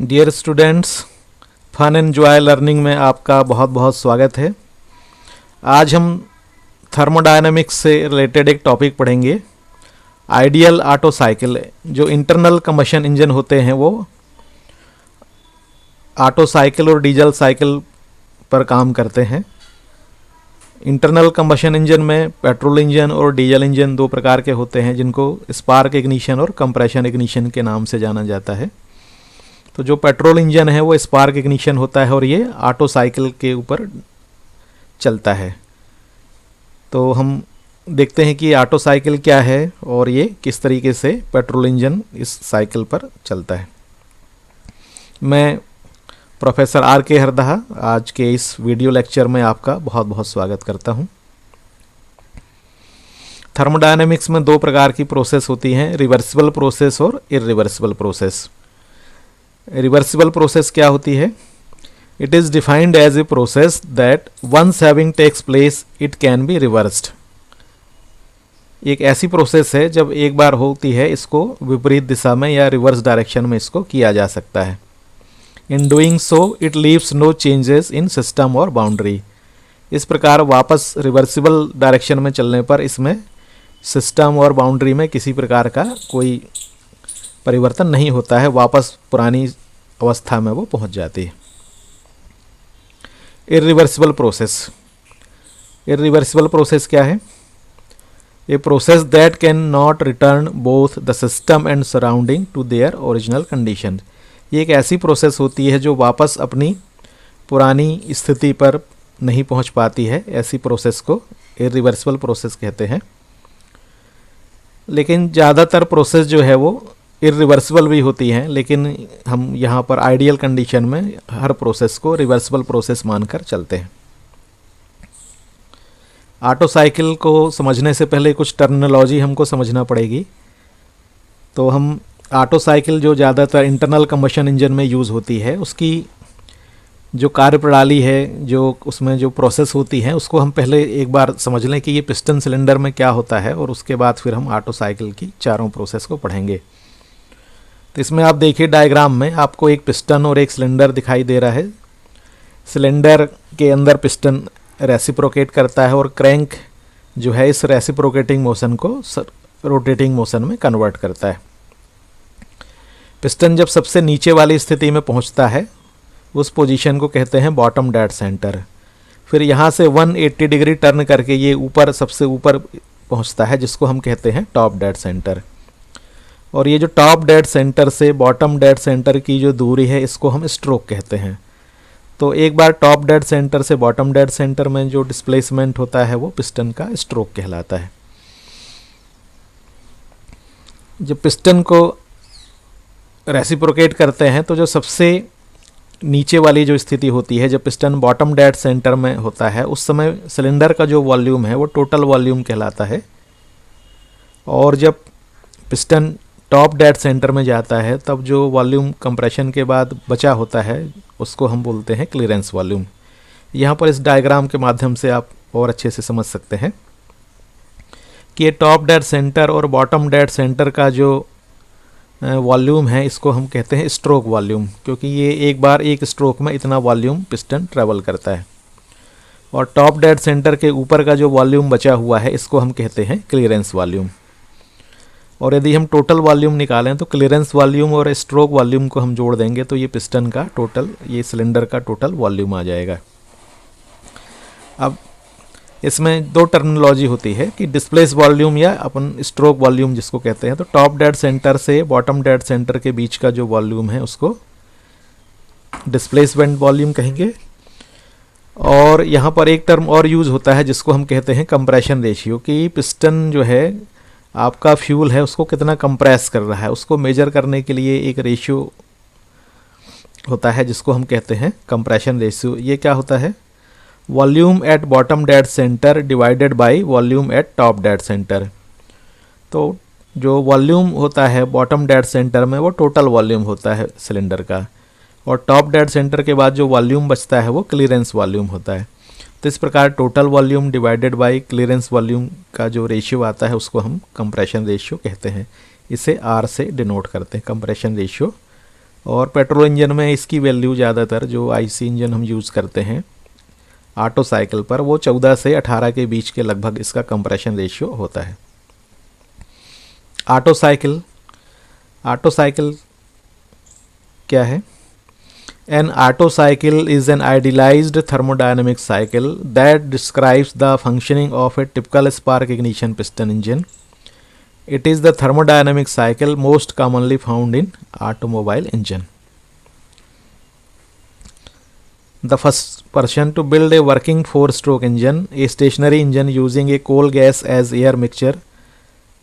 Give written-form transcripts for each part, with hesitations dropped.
Dear students, fun and joy learning में आपका बहुत बहुत स्वागत है। आज हम थर्मोडायनामिक्स से रिलेटेड एक टॉपिक पढ़ेंगे। Ideal auto cycle. जो इंटरनल कंबशन इंजन होते हैं वो ऑटो साइकिल और डीजल साइकिल पर काम करते हैं। इंटरनल कंबशन इंजन में पेट्रोल इंजन और डीजल इंजन दो प्रकार के होते हैं, जिनको स्पार्क इग्निशन और कंप्रेशन इग्निशन के नाम से जाना जाता है। तो जो पेट्रोल इंजन है वो स्पार्क इग्निशन होता है और ये ऑटो साइकिल के ऊपर चलता है। तो हम देखते हैं कि ऑटो साइकिल क्या है और ये किस तरीके से पेट्रोल इंजन इस साइकिल पर चलता है। मैं प्रोफेसर आर के हरदहा आज के इस वीडियो लेक्चर में आपका बहुत बहुत स्वागत करता हूँ। थर्मोडायनेमिक्स में दो प्रकार की प्रोसेस होती हैं, रिवर्सिबल प्रोसेस और इरिवर्सिबल प्रोसेस। रिवर्सिबल प्रोसेस क्या होती है? It is defined as a process that once having takes place it can be reversed. एक ऐसी प्रोसेस है जब एक बार होती है इसको विपरीत दिशा में या रिवर्स डायरेक्शन में इसको किया जा सकता है। In doing so it leaves no changes in system और बाउंड्री। इस प्रकार वापस रिवर्सिबल डायरेक्शन में चलने पर इसमें सिस्टम और बाउंड्री में किसी प्रकार का कोई परिवर्तन नहीं होता है, वापस पुरानी अवस्था में वो पहुंच जाती है। Irreversible process. इरिवर्सिबल प्रोसेस क्या है? A process that can not return both the system and surrounding to their original condition. ये एक ऐसी प्रोसेस होती है जो वापस अपनी पुरानी स्थिति पर नहीं पहुंच पाती है। ऐसी प्रोसेस को इरिवर्सिबल प्रोसेस कहते हैं। लेकिन ज़्यादातर प्रोसेस जो है वो इरिवर्सिबल भी होती हैं, लेकिन हम यहाँ पर आइडियल कंडीशन में हर प्रोसेस को रिवर्सिबल प्रोसेस मानकर चलते हैं। ऑटो साइकिल को समझने से पहले कुछ टर्मिनोलॉजी हमको समझना पड़ेगी। तो हम ऑटो साइकिल जो ज़्यादातर इंटरनल कंबशन इंजन में यूज़ होती है उसकी जो कार्यप्रणाली है, जो उसमें जो प्रोसेस होती है, उसको हम पहले एक बार समझ लें कि ये पिस्टन सिलेंडर में क्या होता है, और उसके बाद फिर हम ऑटो साइकिल की चारों प्रोसेस को पढ़ेंगे। तो इसमें आप देखिए डायग्राम में आपको एक पिस्टन और एक सिलेंडर दिखाई दे रहा है। सिलेंडर के अंदर पिस्टन रेसिप्रोकेट करता है और क्रैंक जो है इस रेसिप्रोकेटिंग मोशन को रोटेटिंग मोशन में कन्वर्ट करता है। पिस्टन जब सबसे नीचे वाली स्थिति में पहुंचता है उस पोजीशन को कहते हैं बॉटम डेड सेंटर। फिर यहाँ से 180 डिग्री टर्न करके ये ऊपर सबसे ऊपर पहुंचता है, जिसको हम कहते हैं टॉप डेड सेंटर। और ये जो टॉप डेड सेंटर से बॉटम डेड सेंटर की जो दूरी है इसको हम स्ट्रोक कहते हैं। तो एक बार टॉप डेड सेंटर से बॉटम डेड सेंटर में जो डिस्प्लेसमेंट होता है वो पिस्टन का स्ट्रोक कहलाता है। जब पिस्टन को रेसिप्रोकेट करते हैं तो जो सबसे नीचे वाली जो स्थिति होती है, जब पिस्टन बॉटम डेड सेंटर में होता है, उस समय सिलेंडर का जो वॉल्यूम है वो टोटल वॉल्यूम कहलाता है। और जब पिस्टन टॉप डेड सेंटर में जाता है तब जो वॉल्यूम कंप्रेशन के बाद बचा होता है उसको हम बोलते हैं क्लीयरेंस वॉल्यूम। यहाँ पर इस डायग्राम के माध्यम से आप और अच्छे से समझ सकते हैं कि ये टॉप डेड सेंटर और बॉटम डेड सेंटर का जो वॉल्यूम है इसको हम कहते हैं स्ट्रोक वॉल्यूम, क्योंकि ये एक बार एक स्ट्रोक में इतना वॉल्यूम पिस्टन ट्रेवल करता है। और टॉप डेड सेंटर के ऊपर का जो वॉल्यूम बचा हुआ है इसको हम कहते हैं क्लीयरेंस वॉल्यूम। और यदि हम टोटल वॉल्यूम निकालें तो क्लीयरेंस वॉल्यूम और स्ट्रोक वॉल्यूम को हम जोड़ देंगे तो ये पिस्टन का टोटल, ये सिलेंडर का टोटल वॉल्यूम आ जाएगा। अब इसमें दो टर्मिनोलॉजी होती है कि डिस्प्लेस वॉल्यूम या अपन स्ट्रोक वॉल्यूम जिसको कहते हैं। तो टॉप डेड सेंटर से बॉटम डेड सेंटर के बीच का जो वॉल्यूम है उसको डिस्प्लेसमेंट वॉल्यूम कहेंगे। और यहाँ पर एक टर्म और यूज़ होता है जिसको हम कहते हैं कंप्रेशन रेशियो, कि पिस्टन जो है आपका फ्यूल है उसको कितना कंप्रेस कर रहा है, उसको मेजर करने के लिए एक रेशियो होता है जिसको हम कहते हैं कंप्रेशन रेशियो। ये क्या होता है? Volume at bottom dead centre divided by volume at top dead centre. तो जो वॉल्यूम होता है बॉटम डेड सेंटर में वो टोटल वॉल्यूम होता है सिलेंडर का, और टॉप डेड सेंटर के बाद जो वॉल्यूम बचता है वो क्लीयरेंस वॉल्यूम होता है। तो इस प्रकार total volume divided by clearance volume का जो रेशियो आता है उसको हम कंप्रेशन रेशियो कहते हैं। इसे आर से डिनोट करते हैं, कंप्रेशन रेशियो। और पेट्रोल इंजन में इसकी वैल्यू ज़्यादातर जो आईसी इंजन हम यूज़ करते हैं ऑटो साइकिल पर, वो 14 से 18 के बीच के लगभग इसका कंप्रेशन रेशियो होता है। ऑटो साइकिल क्या है? An Otto cycle is an idealized thermodynamic cycle that describes the functioning of a typical spark ignition piston engine. It is the thermodynamic cycle most commonly found in automobile engine. The first person to build a working 4-stroke engine, a stationary engine using a coal gas as air mixture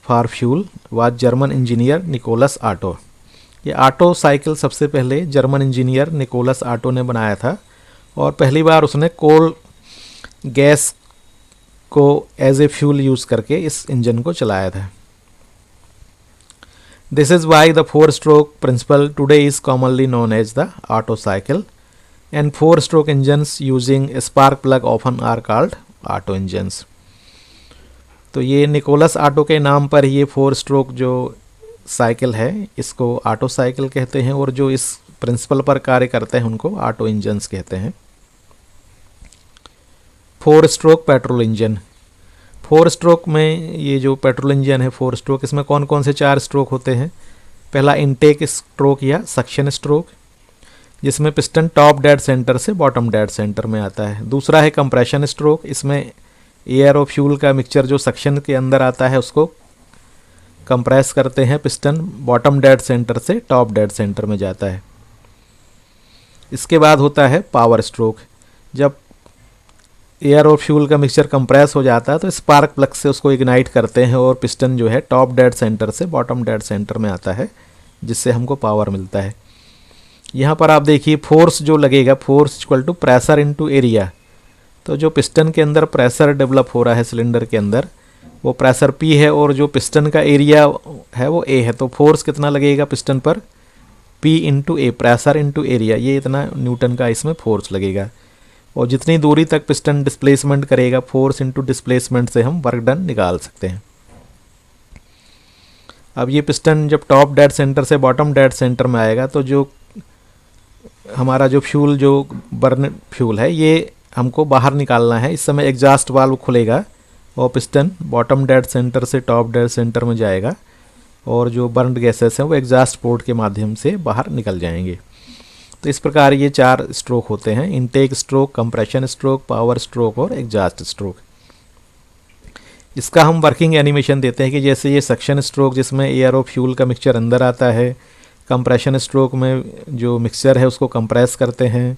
for fuel, was German engineer Nicholas Otto. ये auto cycle सबसे पहले German engineer Nicholas auto ने बनाया था और पहली बार उसने कोल गैस को एज ए फ्यूल यूज़ करके इस इंजन को चलाया था। This is why the four stroke principle today is commonly known as the Otto cycle and four stroke engines using spark plug often are called Otto engines. तो ये Nicholas auto के नाम पर ये 4-स्ट्रोक जो साइकिल है इसको ऑटो साइकिल कहते हैं और जो इस प्रिंसिपल पर कार्य करते हैं उनको ऑटो इंजन्स कहते हैं। 4-स्ट्रोक पेट्रोल इंजन। 4-स्ट्रोक में ये जो पेट्रोल इंजन है 4-स्ट्रोक, इसमें कौन कौन से 4 स्ट्रोक होते हैं? पहला इनटेक स्ट्रोक या सक्शन स्ट्रोक, जिसमें पिस्टन टॉप डेड सेंटर से बॉटम डेड सेंटर में आता है। दूसरा है कंप्रेशन स्ट्रोक, इसमें एयर और फ्यूल का मिक्सचर जो सक्शन के अंदर आता है उसको कंप्रेस करते हैं, पिस्टन बॉटम डेड सेंटर से टॉप डेड सेंटर में जाता है। इसके बाद होता है पावर स्ट्रोक, जब एयर और फ्यूल का मिक्सचर कंप्रेस हो जाता है तो स्पार्क प्लग से उसको इग्नाइट करते हैं और पिस्टन जो है टॉप डेड सेंटर से बॉटम डेड सेंटर में आता है, जिससे हमको पावर मिलता है। यहाँ पर आप देखिए फोर्स जो लगेगा, force equal to pressure into area. तो जो पिस्टन के अंदर प्रेशर डेवलप हो रहा है सिलेंडर के अंदर, वो प्रेशर P है और जो पिस्टन का एरिया है वो A है। तो फोर्स कितना लगेगा पिस्टन पर? P इंटू ए, प्रेशर इंटू एरिया, ये इतना न्यूटन का इसमें फोर्स लगेगा। और जितनी दूरी तक पिस्टन डिस्प्लेसमेंट करेगा, फोर्स इंटू डिस्प्लेसमेंट से हम वर्क डन निकाल सकते हैं। अब ये पिस्टन जब टॉप डेड सेंटर से बॉटम डेड सेंटर में आएगा तो जो हमारा जो फ्यूल जो बर्न फ्यूल है ये हमको बाहर निकालना है। इस समय एग्जॉस्ट वाल्व खुलेगा और पिस्टन बॉटम डेड सेंटर से टॉप डेड सेंटर में जाएगा और जो बर्न्ड गैसेस हैं वो एग्जॉस्ट पोर्ट के माध्यम से बाहर निकल जाएंगे। तो इस प्रकार ये 4 स्ट्रोक होते हैं: intake stroke, compression stroke, power stroke और एग्जॉस्ट स्ट्रोक। इसका हम वर्किंग एनिमेशन देते हैं कि जैसे ये सक्शन स्ट्रोक जिसमें एयर और फ्यूल का मिक्सचर अंदर आता है, कंप्रेशन स्ट्रोक में जो मिक्सचर है उसको कंप्रेस करते हैं,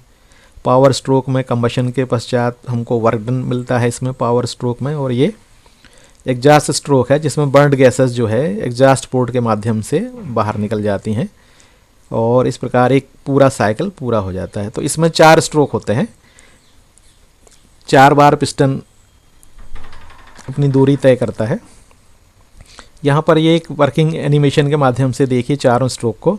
पावर स्ट्रोक में कंबशन के पश्चात हमको वर्क डन मिलता है इसमें पावर स्ट्रोक में, और ये एग्जॉस्ट स्ट्रोक है जिसमें बर्न्ड गैसेस जो है एग्जॉस्ट पोर्ट के माध्यम से बाहर निकल जाती हैं और इस प्रकार एक पूरा साइकिल पूरा हो जाता है। तो इसमें 4 स्ट्रोक होते हैं, 4 बार पिस्टन अपनी दूरी तय करता है। यहाँ पर ये एक वर्किंग एनिमेशन के माध्यम से देखिए चारों स्ट्रोक को।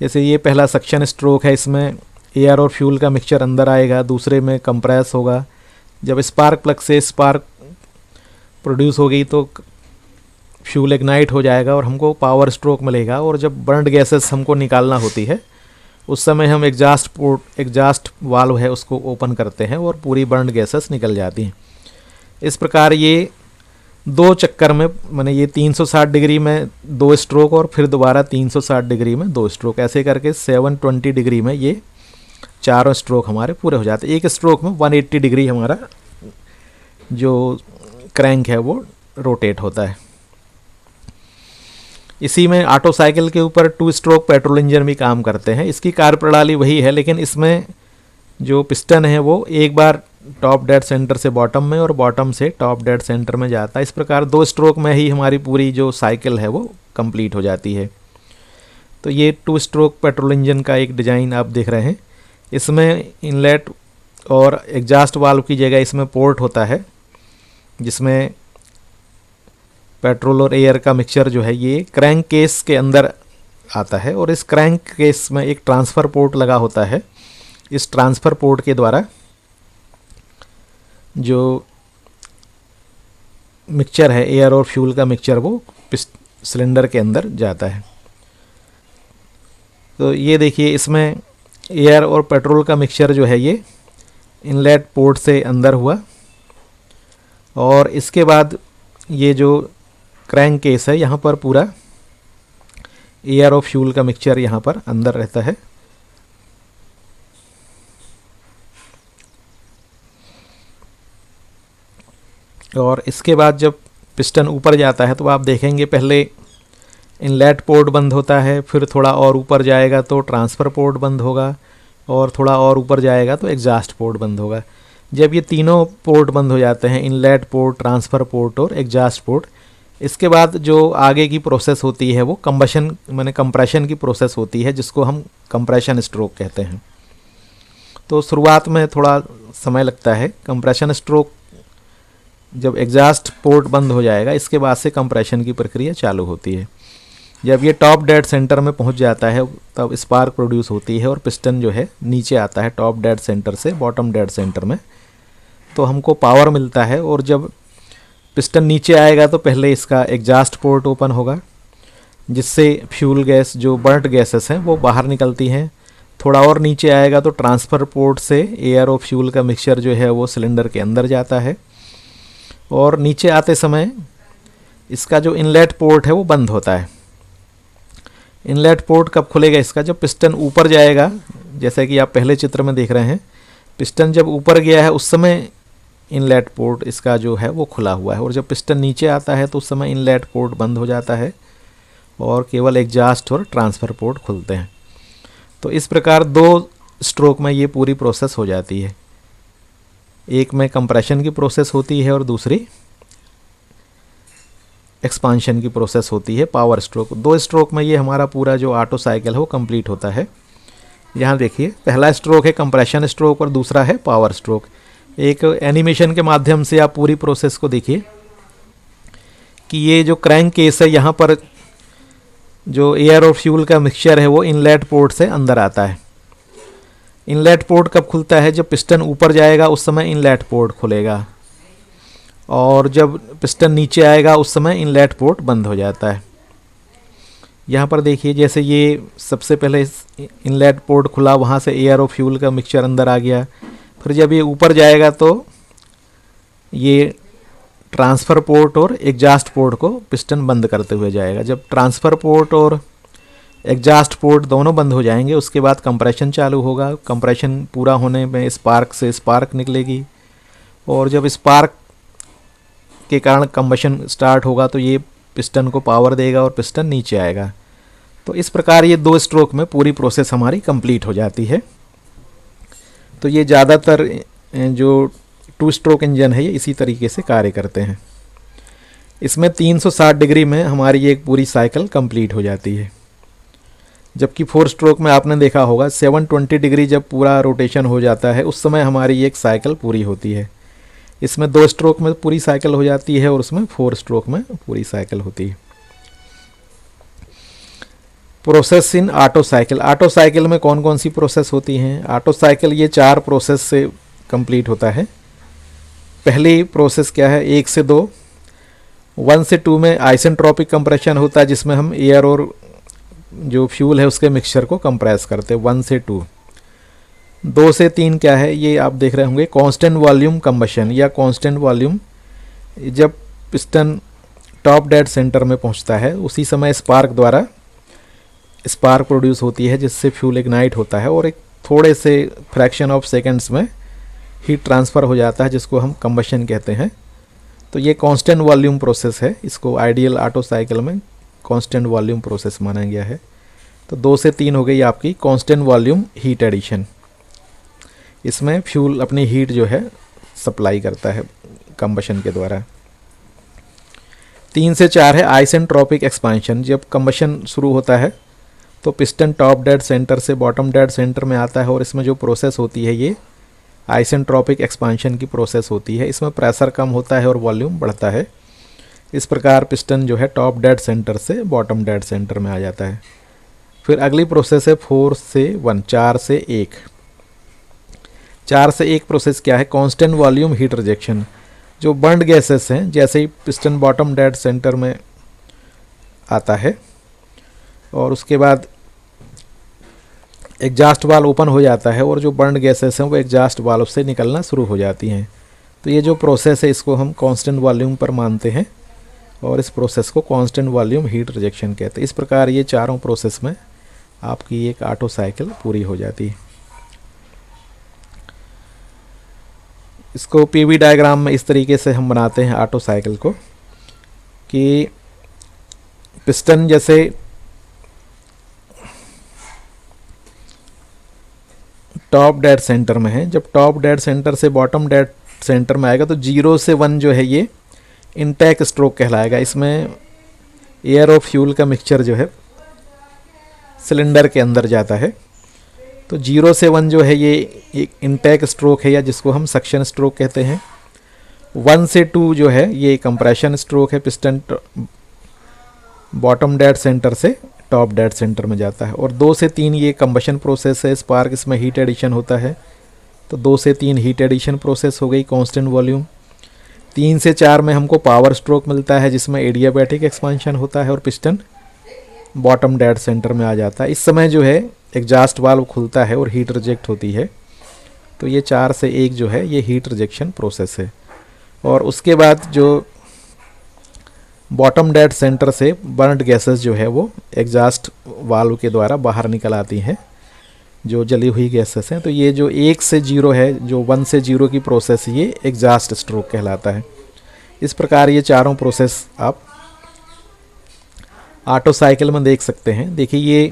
जैसे ये पहला सक्शन स्ट्रोक है, इसमें एयर और फ्यूल का मिक्सचर अंदर आएगा, दूसरे में कंप्रेस होगा। जब स्पार्क प्लग से स्पार्क प्रोड्यूस हो गई तो फ्यूल इग्नाइट हो जाएगा और हमको पावर स्ट्रोक मिलेगा। और जब बर्न्ड गैसेस हमको निकालना होती है उस समय हम एग्जॉस्ट वाल्व है उसको ओपन करते हैं और पूरी बर्न्ड गैसेस निकल जाती हैं। इस प्रकार ये 2 चक्कर में, माने ये 360 डिग्री में 2 स्ट्रोक और फिर दोबारा 360 डिग्री में 2 स्ट्रोक, ऐसे करके 720 डिग्री में ये चारों स्ट्रोक हमारे पूरे हो जाते हैं। एक स्ट्रोक में 180 डिग्री हमारा जो क्रैंक है वो रोटेट होता है। इसी में ऑटो साइकिल के ऊपर 2 स्ट्रोक पेट्रोल इंजन भी काम करते हैं। इसकी कार्यप्रणाली वही है, लेकिन इसमें जो पिस्टन है वो एक बार टॉप डेड सेंटर से बॉटम में और बॉटम से टॉप डेड सेंटर में जाता है। इस प्रकार 2 स्ट्रोक में ही हमारी पूरी जो साइकिल है वो कंप्लीट हो जाती है। तो ये 2 स्ट्रोक पेट्रोल इंजन का एक डिज़ाइन आप देख रहे हैं। इसमें इनलेट और एग्जॉस्ट वाल्व की जगह इसमें पोर्ट होता है जिसमें पेट्रोल और एयर का मिक्सचर जो है ये क्रैंक केस के अंदर आता है और इस क्रैंक केस में एक ट्रांसफ़र पोर्ट लगा होता है। इस ट्रांसफ़र पोर्ट के द्वारा जो मिक्सचर है एयर और फ्यूल का मिक्सचर वो सिलेंडर के अंदर जाता है। तो ये देखिए इसमें एयर और पेट्रोल का मिक्सचर जो है ये इनलेट पोर्ट से अंदर हुआ, और इसके बाद ये जो क्रैंक केस है यहाँ पर पूरा एयर और फ्यूल का मिक्सचर यहाँ पर अंदर रहता है। और इसके बाद जब पिस्टन ऊपर जाता है तो आप देखेंगे पहले इनलेट पोर्ट बंद होता है, फिर थोड़ा और ऊपर जाएगा तो ट्रांसफ़र पोर्ट बंद होगा, और थोड़ा और ऊपर जाएगा तो एग्जॉस्ट पोर्ट बंद होगा। जब ये तीनों पोर्ट बंद हो जाते हैं, इनलेट पोर्ट, ट्रांसफ़र पोर्ट और एग्जॉस्ट पोर्ट, इसके बाद जो आगे की प्रोसेस होती है वो कंबशन माने कंप्रेशन की प्रोसेस होती है, जिसको हम कंप्रेशन स्ट्रोक कहते हैं। तो शुरुआत में थोड़ा समय लगता है। कंप्रेशन स्ट्रोक जब एग्जॉस्ट पोर्ट बंद हो जाएगा, इसके बाद से कंप्रेशन की प्रक्रिया चालू होती है। जब ये टॉप डेड सेंटर में पहुंच जाता है तब स्पार्क प्रोड्यूस होती है और पिस्टन जो है नीचे आता है टॉप डेड सेंटर से बॉटम डेड सेंटर में, तो हमको पावर मिलता है। और जब पिस्टन नीचे आएगा तो पहले इसका एग्जॉस्ट पोर्ट ओपन होगा, जिससे फ्यूल गैस जो बर्न्ड गैसेस हैं वो बाहर निकलती हैं। थोड़ा और नीचे आएगा तो ट्रांसफ़र पोर्ट से एयर और फ्यूल का मिक्सचर जो है वो सिलेंडर के अंदर जाता है, और नीचे आते समय इसका जो इनलेट पोर्ट है वो बंद होता है। इनलेट पोर्ट कब खुलेगा इसका? जब पिस्टन ऊपर जाएगा। जैसे कि आप पहले चित्र में देख रहे हैं, पिस्टन जब ऊपर गया है उस समय इनलेट पोर्ट इसका जो है वो खुला हुआ है, और जब पिस्टन नीचे आता है तो उस समय इनलेट पोर्ट बंद हो जाता है और केवल एग्जॉस्ट और ट्रांसफ़र पोर्ट खुलते हैं। तो इस प्रकार दो स्ट्रोक में ये पूरी प्रोसेस हो जाती है। एक में कंप्रेशन की प्रोसेस होती है और दूसरी एक्सपांशन की प्रोसेस होती है, पावर स्ट्रोक। दो स्ट्रोक में ये हमारा पूरा जो ऑटो साइकिल है वो कंप्लीट होता है। यहाँ देखिए पहला स्ट्रोक है कंप्रेशन स्ट्रोक और दूसरा है पावर स्ट्रोक। एक एनिमेशन के माध्यम से आप पूरी प्रोसेस को देखिए कि ये जो क्रैंक केस है, यहाँ पर जो एयर और फ्यूल का मिक्सचर है वो इनलेट पोर्ट से अंदर आता है। इनलेट पोर्ट कब खुलता है? जब पिस्टन ऊपर जाएगा उस समय इनलेट पोर्ट खुलेगा, और जब पिस्टन नीचे आएगा उस समय इनलेट पोर्ट बंद हो जाता है। यहाँ पर देखिए जैसे ये सबसे पहले इनलेट पोर्ट खुला, वहाँ से एयर और फ्यूल का मिक्सचर अंदर आ गया। फिर जब ये ऊपर जाएगा तो ये ट्रांसफ़र पोर्ट और एग्जॉस्ट पोर्ट को पिस्टन बंद करते हुए जाएगा। जब ट्रांसफ़र पोर्ट और एग्जॉस्ट पोर्ट दोनों बंद हो जाएंगे उसके बाद कंप्रेशन चालू होगा। कंप्रेशन पूरा होने में स्पार्क से स्पार्क निकलेगी, और जब स्पार्क के कारण कंबशन स्टार्ट होगा तो ये पिस्टन को पावर देगा और पिस्टन नीचे आएगा। तो इस प्रकार ये दो स्ट्रोक में पूरी प्रोसेस हमारी कंप्लीट हो जाती है। तो ये ज़्यादातर जो टू स्ट्रोक इंजन है ये इसी तरीके से कार्य करते हैं। इसमें 360 डिग्री में हमारी एक पूरी साइकिल कंप्लीट हो जाती है, जबकि 4 स्ट्रोक में आपने देखा होगा 720 डिग्री जब पूरा रोटेशन हो जाता है उस समय हमारी एक साइकिल पूरी होती है। इसमें 2 स्ट्रोक में पूरी साइकिल हो जाती है और उसमें 4 स्ट्रोक में पूरी साइकिल होती है। Process in auto cycle. Auto cycle में कौन कौन सी प्रोसेस होती हैं? ऑटो साइकिल ये 4 प्रोसेस से कंप्लीट होता है। पहली प्रोसेस क्या है? 1 से 2। 1 से 2 में आइसेंट्रोपिक कंप्रेशन होता है, जिसमें हम एयर और जो फ्यूल है उसके मिक्सचर को कंप्रेस करते हैं। 1 से 2। 2 से 3 क्या है? ये आप देख रहे होंगे कांस्टेंट वॉल्यूम कंबशन या कांस्टेंट वॉल्यूम। जब पिस्टन टॉप डेड सेंटर में पहुंचता है उसी समय स्पार्क द्वारा स्पार्क प्रोड्यूस होती है, जिससे फ्यूल इग्नाइट होता है और एक थोड़े से फ्रैक्शन ऑफ सेकेंड्स में हीट ट्रांसफ़र हो जाता है, जिसको हम कंबशन कहते हैं। तो ये कांस्टेंट वॉल्यूम प्रोसेस है। इसको आइडियल ऑटो साइकिल में कांस्टेंट वॉल्यूम प्रोसेस माना गया है। तो 2 से 3 हो गई आपकी कांस्टेंट वॉल्यूम हीट एडिशन। इसमें फ्यूल अपनी हीट जो है सप्लाई करता है कंबशन के द्वारा। 3 से 4 है आइसेंट्रोपिक एक्सपांशन। जब कंबशन शुरू होता है तो पिस्टन टॉप डेड सेंटर से बॉटम डेड सेंटर में आता है, और इसमें जो प्रोसेस होती है ये आइसेंट्रोपिक एक्सपांशन की प्रोसेस होती है। इसमें प्रेशर कम होता है और वॉल्यूम बढ़ता है। इस प्रकार पिस्टन जो है टॉप डेड सेंटर से बॉटम डेड सेंटर में आ जाता है। फिर अगली प्रोसेस है 4 से 1, 4 से 1। 4 से 1 प्रोसेस क्या है? Constant volume heat rejection. जो बर्न्ड गैसेस हैं, जैसे ही पिस्टन बॉटम डेड सेंटर में आता है और उसके बाद एग्जॉस्ट वाल्व ओपन हो जाता है और जो बर्न्ड गैसेस हैं वो एग्जॉस्ट वाल्व से निकलना शुरू हो जाती हैं। तो ये जो प्रोसेस है इसको हम कांस्टेंट वॉल्यूम पर मानते हैं और इस प्रोसेस को कांस्टेंट वॉल्यूम हीट रिजेक्शन कहते हैं। इस प्रकार ये चारों प्रोसेस में आपकी एक ऑटो साइकिल पूरी हो जाती है। इसको पीवी डायग्राम में इस तरीके से हम बनाते हैं ऑटो साइकिल को कि पिस्टन जैसे टॉप डेड सेंटर में है, जब टॉप डेड सेंटर से बॉटम डेड सेंटर में आएगा तो 0 से 1 जो है ये इनटेक स्ट्रोक कहलाएगा। इसमें एयर और फ्यूल का मिक्सचर जो है सिलेंडर के अंदर जाता है। तो 0 से 1 जो है ये एक इनटेक स्ट्रोक है या जिसको हम सक्शन स्ट्रोक कहते हैं। 1 से 2 जो है ये कंप्रेशन स्ट्रोक है, पिस्टन बॉटम डेड सेंटर से टॉप डेड सेंटर में जाता है। और 2 से 3 ये कंबशन प्रोसेस है, स्पार्क, इसमें हीट एडिशन होता है। तो 2 से 3 हीट एडिशन प्रोसेस हो गई कांस्टेंट वॉल्यूम। 3 से 4 में हमको पावर स्ट्रोक मिलता है जिसमें एडियाबैटिक एक्सपांशन होता है और पिस्टन बॉटम डेड सेंटर में आ जाता है। इस समय जो है एग्जॉस्ट वाल्व खुलता है और हीट रिजेक्ट होती है। तो ये 4 से 1 जो है ये हीट रिजेक्शन प्रोसेस है। और उसके बाद जो बॉटम डेड सेंटर से बर्न्ड गैसेस जो है वो एग्जॉस्ट वाल्व के द्वारा बाहर निकल आती हैं, जो जली हुई गैसेस हैं। तो ये जो 1 से 0 है, जो 1 से 0 की प्रोसेस, ये एग्जॉस्ट स्ट्रोक कहलाता है। इस प्रकार ये चारों प्रोसेस आप ऑटो साइकिल में देख सकते हैं। देखिए ये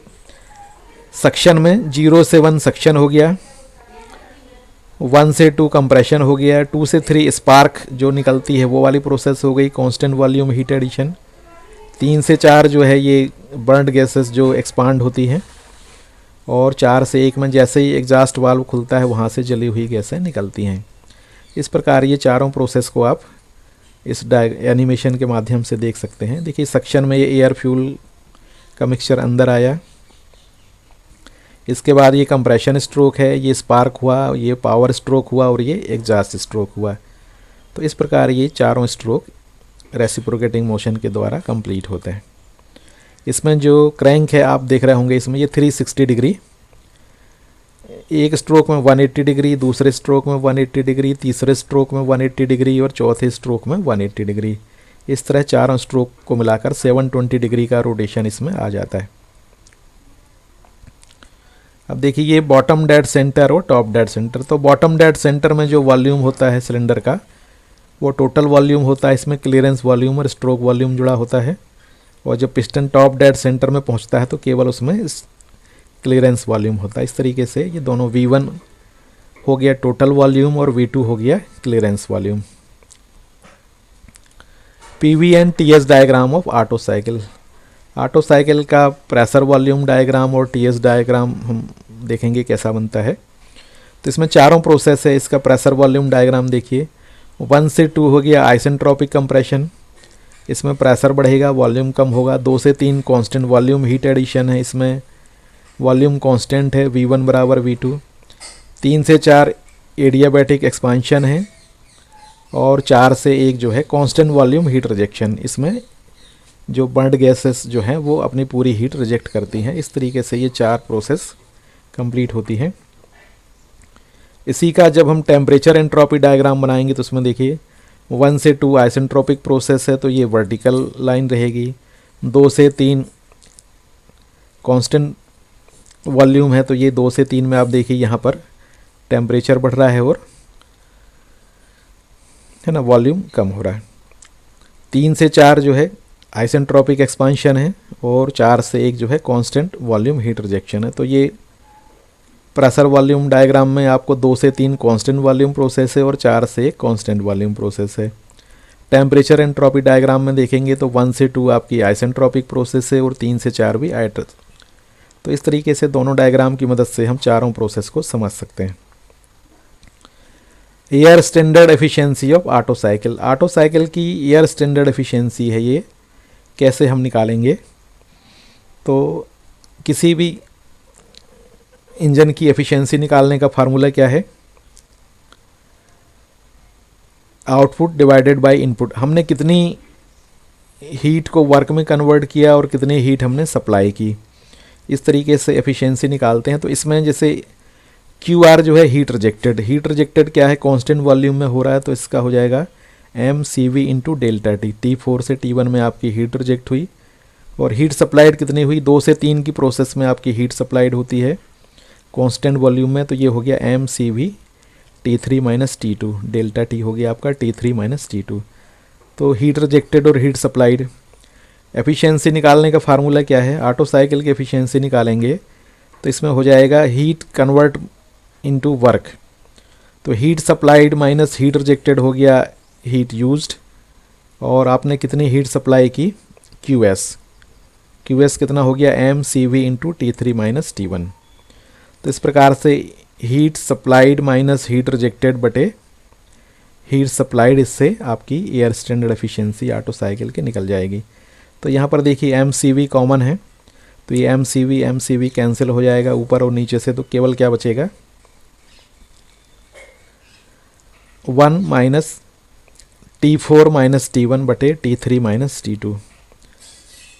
सक्शन में 0 से 1 सक्शन हो गया, 1 से 2 कंप्रेशन हो गया, 2 से 3 स्पार्क जो निकलती है वो वाली प्रोसेस हो गई, कांस्टेंट वॉल्यूम हीट एडिशन। 3 से 4 जो है ये बर्न्ड गैसेस जो एक्सपांड होती हैं। और 4 से 1 में जैसे ही एग्जॉस्ट वाल्व खुलता है वहाँ से जली हुई गैसें निकलती हैं। इस प्रकार ये चारों प्रोसेस को आप इस एनिमेशन के माध्यम से देख सकते हैं। देखिए सक्शन में ये एयर फ्यूल का मिक्सचर अंदर आया, इसके बाद ये कंप्रेशन स्ट्रोक है, ये स्पार्क हुआ, ये पावर स्ट्रोक हुआ और ये एग्जॉस्ट स्ट्रोक हुआ। तो इस प्रकार ये चारों स्ट्रोक रेसिप्रोकेटिंग मोशन के द्वारा कंप्लीट होते हैं। इसमें जो क्रैंक है आप देख रहे होंगे, इसमें ये 360 डिग्री, एक स्ट्रोक में 180 डिग्री, दूसरे स्ट्रोक में 180 डिग्री, तीसरे स्ट्रोक में 180 डिग्री और चौथे स्ट्रोक में 180 डिग्री। इस तरह चारों स्ट्रोक को मिलाकर 720 डिग्री का रोटेशन इसमें आ जाता है। अब देखिए ये बॉटम डेड सेंटर और टॉप डेड सेंटर। तो बॉटम डेड सेंटर में जो वॉल्यूम होता है सिलेंडर का वो टोटल वॉल्यूम होता है, इसमें क्लियरेंस वॉल्यूम और स्ट्रोक वॉल्यूम जुड़ा होता है। और जब पिस्टन टॉप डेड सेंटर में पहुंचता है तो केवल उसमें क्लियरेंस वॉल्यूम होता है। इस तरीके से ये दोनों V1 हो गया टोटल वॉल्यूम और V2 हो गया clearance volume. PV and TS diagram of auto cycle. Auto cycle का प्रेशर वॉल्यूम डायग्राम और TS डायग्राम हम देखेंगे कैसा बनता है। तो इसमें चारों प्रोसेस है। इसका प्रेशर वॉल्यूम डायग्राम देखिए, 1 से 2 हो गया आइसेंट्रोपिक कंप्रेशन, इसमें प्रेशर बढ़ेगा वॉल्यूम कम होगा। 2 से 3 कांस्टेंट वॉल्यूम हीट एडिशन है, इसमें वॉल्यूम कांस्टेंट है, V1 बराबर V2। 3 से 4 एडियाबैटिक एक्सपांशन है और 4 से 1 जो है कांस्टेंट वॉल्यूम हीट रिजेक्शन। इसमें जो बर्न्ड गैसेस जो हैं वो अपनी पूरी हीट रिजेक्ट करती हैं। इस तरीके से ये 4 प्रोसेस कंप्लीट होती हैं। इसी का जब हम टेम्परेचर एंट्रोपी डायग्राम बनाएंगे तो उसमें देखिए 1 से 2 आइसेंट्रोपिक प्रोसेस है तो ये वर्टिकल लाइन रहेगी। 2 से 3 कांस्टेंट वॉल्यूम है तो ये 2 से 3 में आप देखिए यहाँ पर टेम्परेचर बढ़ रहा है और है ना वॉल्यूम कम हो रहा है। 3 से 4 जो है आइसेंट्रोपिक एक्सपांशन है और 4 से 1 जो है कांस्टेंट वॉल्यूम हीट रिजेक्शन है। तो ये प्रेशर वॉल्यूम डायग्राम में आपको 2 से 3 कांस्टेंट वॉल्यूम प्रोसेस है और 4 से 1 कांस्टेंट वॉल्यूम प्रोसेस है। टेम्परेचर एंट्रोपी डायग्राम में देखेंगे तो 1 से 2 आपकी आइसेंट्रोपिक प्रोसेस है और 3 से 4 भी आइटर। तो इस तरीके से दोनों डायग्राम की मदद से हम चारों प्रोसेस को समझ सकते हैं। Air standard efficiency of auto cycle. Auto cycle की एयर स्टैंडर्ड एफिशिएंसी है, ये कैसे हम निकालेंगे। तो किसी भी इंजन की एफिशिएंसी निकालने का फार्मूला क्या है, आउटपुट डिवाइडेड बाय इनपुट। हमने कितनी हीट को वर्क में कन्वर्ट किया और कितनी हीट हमने सप्लाई की। इस तरीके से एफिशिएंसी निकालते हैं। तो इसमें जैसे क्यू आर जो है हीट रिजेक्टेड क्या है, कांस्टेंट वॉल्यूम में हो रहा है, तो इसका हो जाएगा M C V into delta T. T4 से T1 में आपकी हीट रिजेक्ट हुई और हीट सप्लाइड कितनी हुई, 2 से 3 की प्रोसेस में आपकी हीट सप्लाइड होती है कांस्टेंट वॉल्यूम में, तो ये हो गया M C V T3 minus T2, delta T हो गया आपका T3 माइनस T2। तो हीट रिजेक्टेड और हीट सप्लाइड। एफिशिएंसी निकालने का फार्मूला क्या है, ऑटो साइकिल की एफिशिएंसी निकालेंगे तो इसमें हो जाएगा हीट कन्वर्ट इनटू वर्क। तो heat supplied minus heat rejected हो गया हीट यूज्ड, और आपने कितनी हीट सप्लाई की, क्यू एस कितना हो गया, M C V into T3 minus T1। तो इस प्रकार से heat supplied minus heat rejected बटे हीट सप्लाइड, इससे आपकी air standard efficiency auto cycle की निकल जाएगी। तो यहाँ पर देखिए एम सी वी कॉमन है, तो ये एम सी वी कैंसिल हो जाएगा ऊपर और नीचे से, तो केवल क्या बचेगा, 1 माइनस T4 माइनस T1 बटे T3 माइनस T2।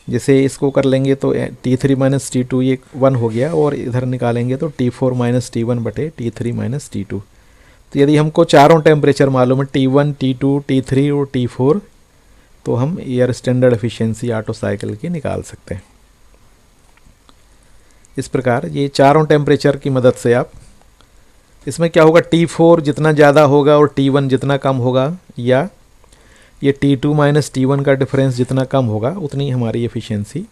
जैसे इसको कर लेंगे तो T3 माइनस T2 ये 1 हो गया, और इधर निकालेंगे तो T4 माइनस T1 बटे T3 माइनस T2। तो यदि हमको चारों टेम्परेचर मालूम है, T1, T2, T3 और T4, तो हम air standard efficiency auto cycle की निकाल सकते हैं। इस प्रकार ये चारों टेम्परेचर की मदद से आप, इसमें क्या होगा, T4 जितना ज़्यादा होगा और T1 जितना कम होगा, या ये T2 माइनस T1 का डिफरेंस जितना कम होगा उतनी हमारी एफिशिएंसी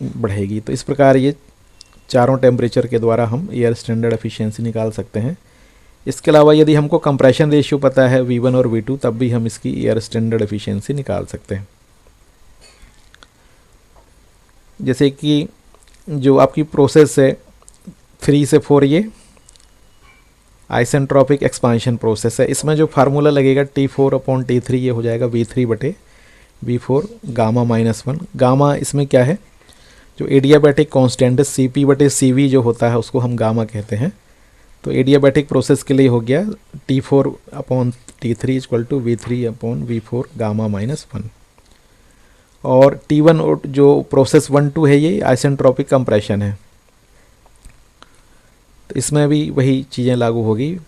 बढ़ेगी। तो इस प्रकार ये चारों टेम्परेचर के द्वारा हम एयर स्टैंडर्ड एफिशिएंसी निकाल सकते हैं। इसके अलावा यदि हमको कंप्रेशन रेशियो पता है V1 और V2, तब भी हम इसकी एयर स्टैंडर्ड एफिशिएंसी निकाल सकते हैं। जैसे कि जो आपकी प्रोसेस है 3 से 4, ये आइसेंट्रोपिक एक्सपांशन प्रोसेस है, इसमें जो फार्मूला लगेगा T4 अपॉन T3, ये हो जाएगा V3 बटे V4 गामा माइनस 1। गामा इसमें क्या है, जो एडियाबैटिक कांस्टेंट है, CP बटे CV जो होता है उसको हम गामा कहते हैं। तो एडियाबैटिक प्रोसेस के लिए हो गया T4 upon T3 equal to V3 upon V4 gamma minus 1। और T1 जो प्रोसेस 1-2 है, ये आइसेंट्रोपिक कंप्रेशन है, तो इसमें भी वही चीज़ें लागू होगी,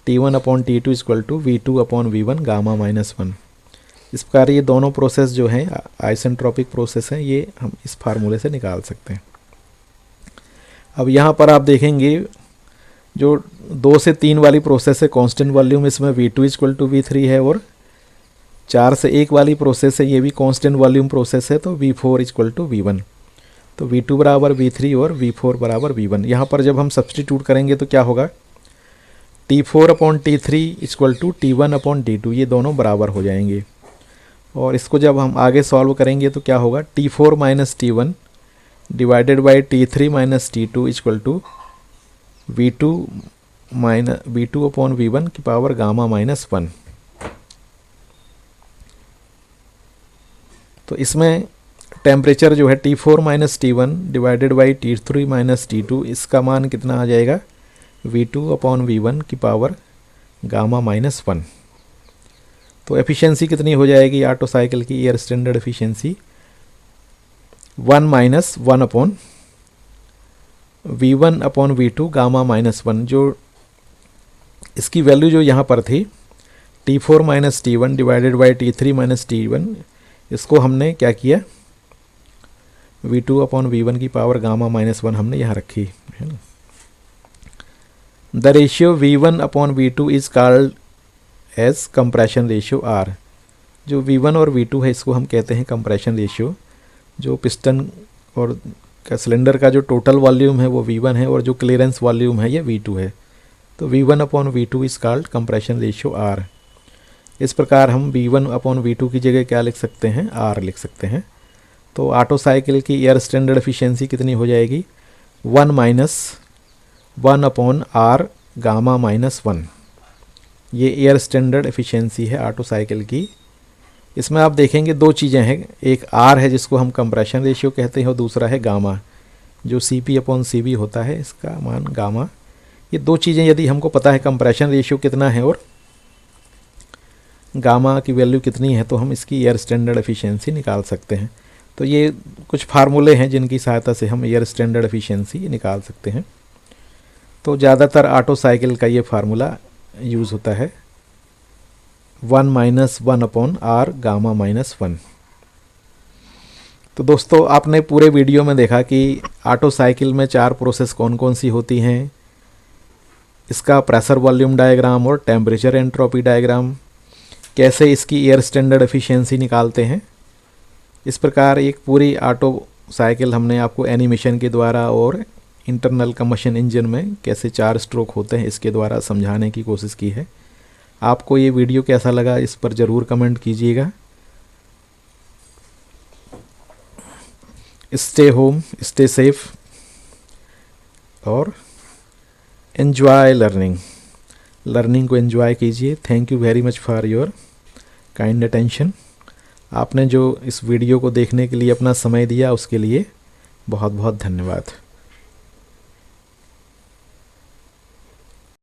T1 upon T2 equal to V2 upon V1 gamma minus 1। इस प्रकार ये दोनों प्रोसेस जो हैं आइसेंट्रोपिक प्रोसेस हैं, ये हम इस फार्मूले से निकाल सकते हैं। अब यहाँ पर आप देखेंगे जो 2 से 3 वाली प्रोसेस है कांस्टेंट वॉल्यूम, इसमें V2 इक्वल टू V3 है, और 4 से 1 वाली प्रोसेस है, ये भी कांस्टेंट वॉल्यूम प्रोसेस है, तो V4 इक्वल टू V1। तो V2 बराबर V3 और V4 बराबर V1। यहाँ पर जब हम सब्सटीट्यूट करेंगे तो क्या होगा, T4 upon T3 equal to T1 upon T2, ये दोनों बराबर हो जाएंगे। और इसको जब हम आगे सॉल्व करेंगे तो क्या होगा, T4 minus T1 divided by T3 minus T2 equal to V2 upon V1 की पावर गामा माइनस 1। तो इसमें टेम्परेचर जो है T4 minus T1 divided by T3 minus T2, इसका मान कितना आ जाएगा, V2 अपॉन V1 की पावर गामा माइनस 1। तो एफिशिएंसी कितनी हो जाएगी ऑटो साइकिल की, air standard efficiency 1 minus 1 upon V1 upon V2 gamma minus 1। जो इसकी वैल्यू जो यहाँ पर थी T4 minus T1 divided by T3 minus T1, इसको हमने क्या किया, V2 अपॉन V1 की पावर गामा माइनस 1 हमने यहाँ रखी है ना। The ratio V1 upon V2 is called as compression ratio R। जो V1 और V2 है इसको हम कहते हैं कंप्रेशन रेशियो। जो पिस्टन और सिलेंडर का जो टोटल वॉल्यूम है वो V1 है, और जो क्लियरेंस वॉल्यूम है ये V2 है। तो V1 upon V2 is called compression ratio R। इस प्रकार हम V1 अपॉन V2 की जगह क्या लिख सकते हैं, R लिख सकते हैं। तो ऑटो साइकिल की एयर स्टैंडर्ड एफिशिएंसी कितनी हो जाएगी, 1 minus 1 upon R gamma minus 1। ये एयर स्टैंडर्ड एफिशिएंसी है ऑटो साइकिल की। इसमें आप देखेंगे 2 चीज़ें हैं, एक R है जिसको हम कंप्रेशन रेशियो कहते हैं, और दूसरा है गामा, जो CP अपॉन CV होता है, इसका मान गामा। ये 2 चीज़ें यदि हमको पता है कंप्रेशन रेशियो कितना है और गामा की वैल्यू कितनी है, तो हम इसकी एयर स्टैंडर्ड एफिशिएंसी निकाल सकते हैं। तो ये कुछ फार्मूले हैं जिनकी सहायता से हम एयर स्टैंडर्ड एफिशिएंसी निकाल सकते हैं। तो ज़्यादातर ऑटो साइकिल का ये फार्मूला यूज़ होता है, 1-1/R गामा -1। तो दोस्तों आपने पूरे वीडियो में देखा कि ऑटो साइकिल में 4 प्रोसेस कौन कौन सी होती हैं, इसका प्रेशर वॉल्यूम डायग्राम और टेम्परेचर एंट्रोपी डायग्राम, कैसे इसकी एयर स्टैंडर्ड एफिशिएंसी निकालते हैं। इस प्रकार एक पूरी ऑटो साइकिल हमने आपको एनिमेशन के द्वारा और इंटरनल कंबशन इंजन में कैसे 4 स्ट्रोक होते हैं इसके द्वारा समझाने की कोशिश की है। आपको ये वीडियो कैसा लगा इस पर ज़रूर कमेंट कीजिएगा। स्टे होम, स्टे सेफ और एन्जॉय लर्निंग को एंजॉय कीजिए। Thank you very much for your kind attention. आपने जो इस वीडियो को देखने के लिए अपना समय दिया उसके लिए बहुत बहुत धन्यवाद।